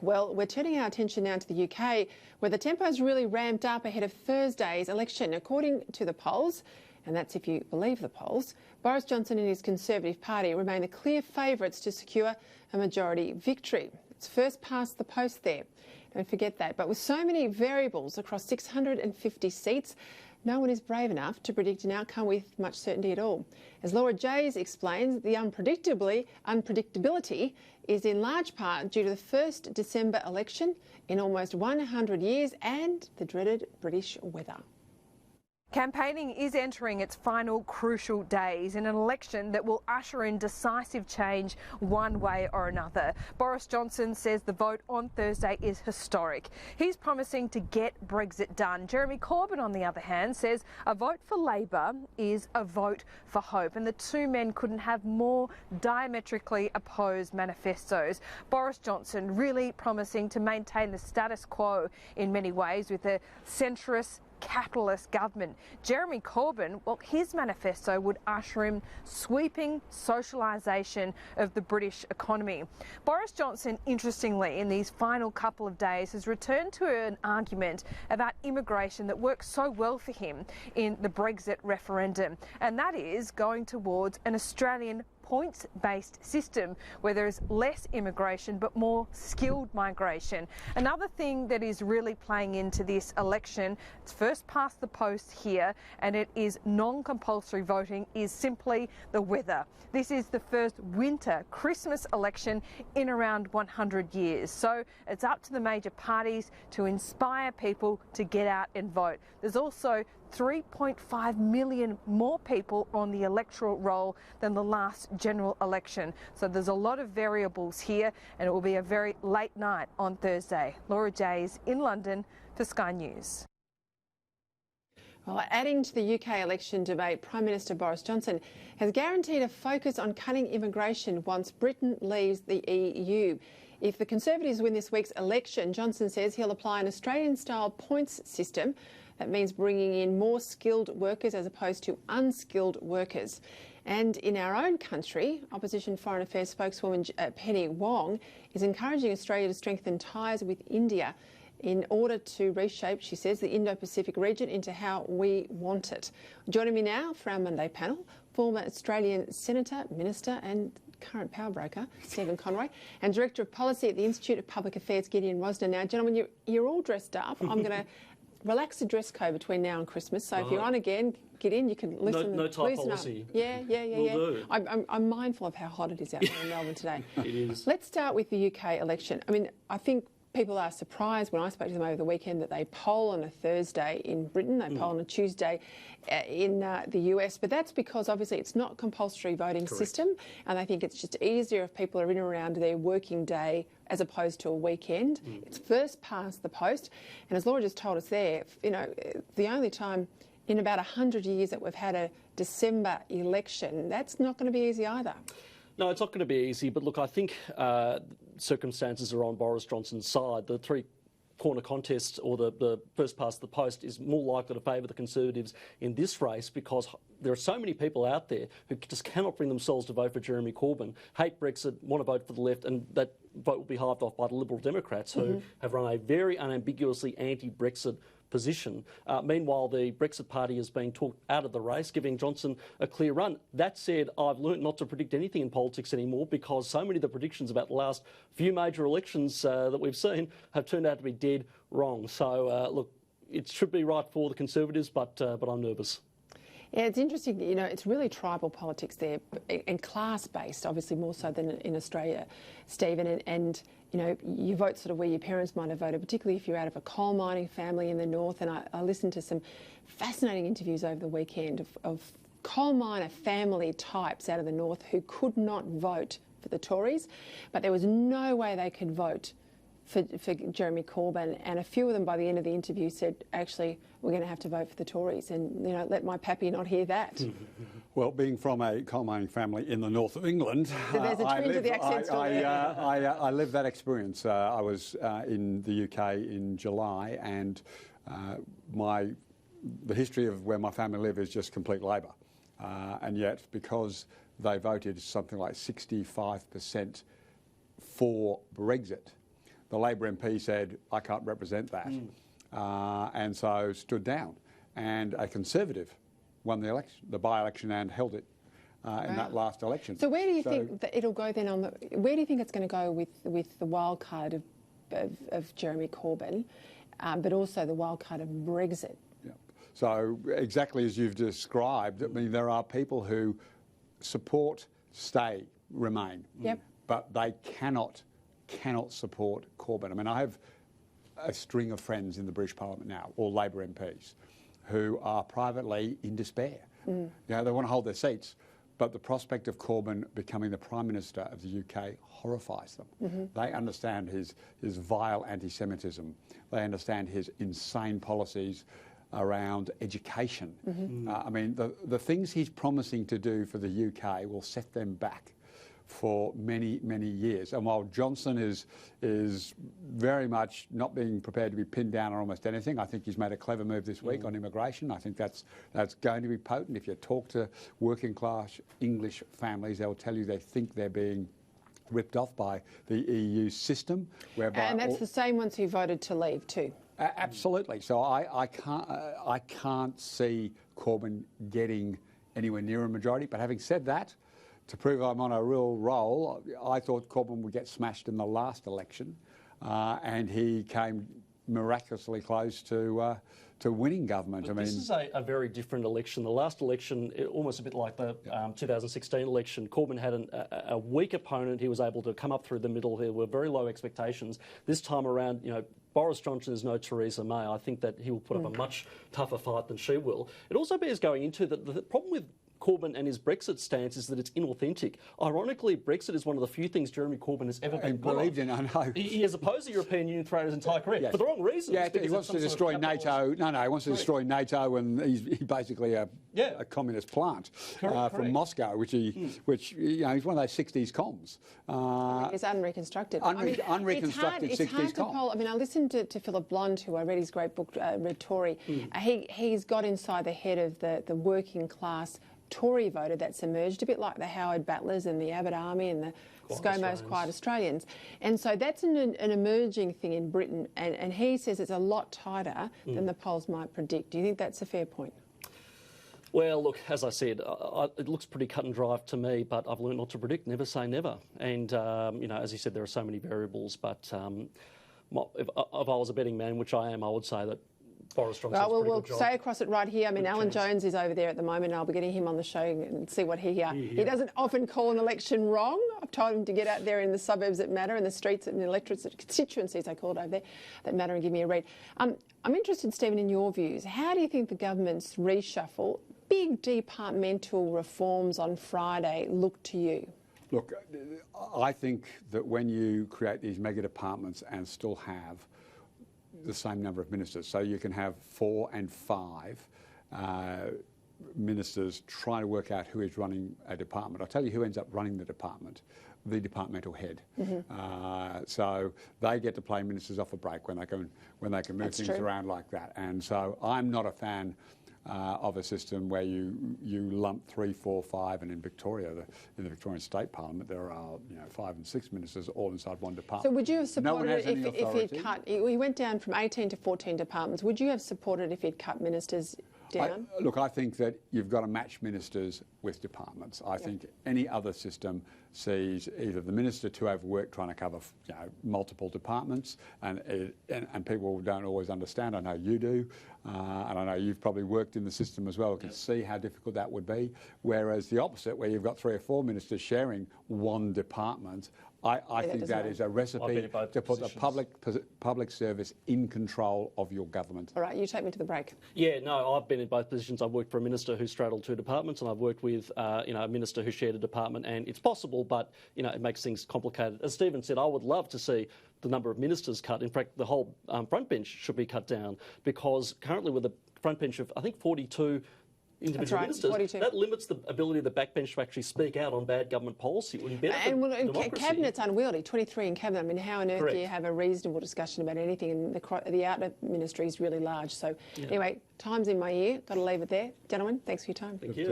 Well, we're turning our attention now to the UK, where the tempo's really ramped up ahead of Thursday's election. According to the polls, and that's if you believe the polls, Boris Johnson and his Conservative Party remain the clear favourites to secure a majority victory. It's first past the post there. Don't forget that. But with so many variables across 650 seats, no one is brave enough to predict an outcome with much certainty at all. As Laura Jays explains, the unpredictability is in large part due to the first December election in almost 100 years and the dreaded British weather. Campaigning is entering its final crucial days in an election that will usher in decisive change one way or another. Boris Johnson says the vote on Thursday is historic. He's promising to get Brexit done. Jeremy Corbyn, on the other hand, says a vote for Labour is a vote for hope, and the two men couldn't have more diametrically opposed manifestos. Boris Johnson really promising to maintain the status quo in many ways with a centrist capitalist government. Jeremy Corbyn, well, his manifesto would usher in sweeping socialisation of the British economy. Boris Johnson, interestingly, in these final couple of days has returned to an argument about immigration that works so well for him in the Brexit referendum, and that is going towards an Australian points-based system where there is less immigration but more skilled migration. Another thing that is really playing into this election, it's first past the post here, and it is non-compulsory voting, is simply the weather. This is the first winter Christmas election in around 100 years. So it's up to the major parties to inspire people to get out and vote. There's also 3.5 million more people on the electoral roll than the last general election. So there's a lot of variables here, and it will be a very late night on Thursday. Laura Jays in London for Sky News. Well, adding to the UK election debate, Prime Minister Boris Johnson has guaranteed a focus on cutting immigration once Britain leaves the EU. If the Conservatives win this week's election, Johnson says he'll apply an Australian-style points system. That means bringing in more skilled workers as opposed to unskilled workers. And in our own country, Opposition Foreign Affairs spokeswoman Penny Wong is encouraging Australia to strengthen ties with India in order to reshape, she says, the Indo-Pacific region into how we want it. Joining me now for our Monday panel, former Australian Senator, Minister and current power broker, Stephen Conroy, and Director of Policy at the Institute of Public Affairs, Gideon Rosner. Now, gentlemen, you're all dressed up. I'm going to relax the dress code between now and Christmas. So if you're on again, get in. You can listen. No tie policy. Yeah. Do. I'm mindful of how hot it is out there in Melbourne today. It is. Let's start with the UK election. I mean, I think people are surprised when I spoke to them over the weekend that they poll on a Thursday in Britain, they poll on a Tuesday in the US, but that's because obviously it's not a compulsory voting system, and I think it's just easier if people are in and around their working day as opposed to a weekend. It's first past the post, and as Laura just told us there, you know, the only time in about 100 years that we've had a December election, that's not going to be easy either. No, it's not going to be easy, but look, I think circumstances are on Boris Johnson's side. The three-corner contest or the first past the post is more likely to favour the Conservatives in this race because there are so many people out there who just cannot bring themselves to vote for Jeremy Corbyn, hate Brexit, want to vote for the left, and that vote will be hived off by the Liberal Democrats who have run a very unambiguously anti-Brexit position. Meanwhile, the Brexit Party is being talked out of the race, giving Johnson a clear run. That said, I've learnt not to predict anything in politics anymore because so many of the predictions about the last few major elections that we've seen have turned out to be dead wrong. So, look, it should be right for the Conservatives, but I'm nervous. Yeah, it's interesting, you know, it's really tribal politics there and class-based, obviously more so than in Australia, Stephen, and you know, you vote sort of where your parents might have voted, particularly if you're out of a coal mining family in the north, and I listened to some fascinating interviews over the weekend of coal miner family types out of the north who could not vote for the Tories, but there was no way they could vote for Jeremy Corbyn, and a few of them by the end of the interview said, actually, we're going to have to vote for the Tories, and, you know, let my pappy not hear that. Well, being from a coal mining family in the north of England, so there's a twinge of the accent I lived that experience. I was in the UK in July, and the history of where my family live is just complete Labour, and yet because they voted something like 65% for Brexit, the Labour MP said, I can't represent that, and so stood down. And a Conservative won the election, the by-election, and held it in that last election. So where do you think that it'll go then? Where do you think it's going to go with the wild card of Jeremy Corbyn, but also the wild card of Brexit? Yeah. So exactly as you've described, I mean, there are people who support remain, but they cannot support Corbyn. I mean, I have a string of friends in the British Parliament now, all Labour MPs, who are privately in despair. You know, they want to hold their seats, but the prospect of Corbyn becoming the Prime Minister of the UK horrifies them. They understand his vile anti-Semitism. They understand his insane policies around education. I mean, the things he's promising to do for the UK will set them back for many, many years. And while Johnson is very much not being prepared to be pinned down on almost anything, I think he's made a clever move this week on immigration. I think that's going to be potent. If you talk to working class English families, they'll tell you they think they're being ripped off by the EU system. And that's the same ones who voted to leave too. Absolutely. So I can't see Corbyn getting anywhere near a majority. But having said that, to prove I'm on a real roll, I thought Corbyn would get smashed in the last election, and he came miraculously close to winning government. But this is a very different election. The last election, almost a bit like the 2016 election, Corbyn had a weak opponent. He was able to come up through the middle. There were very low expectations. This time around, you know, Boris Johnson is no Theresa May. I think that he will put up a much tougher fight than she will. It also bears going into that the problem with Corbyn and his Brexit stance is that it's inauthentic. Ironically, Brexit is one of the few things Jeremy Corbyn has ever been believed in. I know. He has opposed the European Union throughout his entire career for the wrong reasons. Yeah, he wants to destroy NATO. No, he wants to destroy NATO, and he's basically a communist plant from Moscow, which you know, he's one of those 60s comms. It's unreconstructed. Unreconstructed 60s comms. I mean, I listened to Philip Blond, who I read his great book, Red Tory. He's got inside the head of the working class Tory voter that's emerged, a bit like the Howard Battlers and the Abbott Army and the ScoMo's Quiet Australians. And so that's an emerging thing in Britain, and he says it's a lot tighter than the polls might predict. Do you think that's a fair point? Well, look, as I said, it looks pretty cut and dry to me, but I've learned not to predict, never say never. And, you know, as you said, there are so many variables, but if I was a betting man, which I am, I would say that Boris Johnson's we'll stay across it right here. I mean, Alan Jones is over there at the moment, and I'll be getting him on the show and see what he doesn't often call an election wrong. I've told him to get out there in the suburbs that matter, in the streets and the electorates, constituencies they call it over there, that matter, and give me a read. I'm interested, Stephen, in your views. How do you think the government's reshuffle, big departmental reforms on Friday, look to you? Look, I think that when you create these mega departments and still have the same number of ministers, so you can have 4 and 5 ministers trying to work out who is running a department. I'll tell you who ends up running the department: the departmental head. So they get to play ministers off a break when they can move things around like that. And so I'm not a fan of a system where you lump 3, 4, 5, and in Victoria, in the Victorian State Parliament, there are 5 and 6 ministers all inside one department. So would you have supported it if he'd cut? We went down from 18 to 14 departments. Would you have supported if he'd cut ministers down? Look, I think that you've got to match ministers with departments. I think any other system sees either the minister too overworked trying to cover multiple departments, and people don't always understand. I know you do, and I know you've probably worked in the system as well. You can see how difficult that would be. Whereas the opposite, where you've got 3 or 4 ministers sharing one department, I think that is a recipe to put the public service in control of your government. All right, you take me to the break. Yeah, no, I've been in both positions. I've worked for a minister who straddled 2 departments, and I've worked with a minister who shared a department, and it's possible, but it makes things complicated. As Stephen said, I would love to see the number of ministers cut. In fact, the whole front bench should be cut down, because currently with a front bench of, I think, 42 individual ministers, 42. That limits the ability of the backbench to actually speak out on bad government policy. And cabinet's unwieldy, 23 in cabinet. I mean, how on earth do you have a reasonable discussion about anything? And the outer ministry is really large. So anyway, time's in my ear. Got to leave it there. Gentlemen, thanks for your time. Thank you.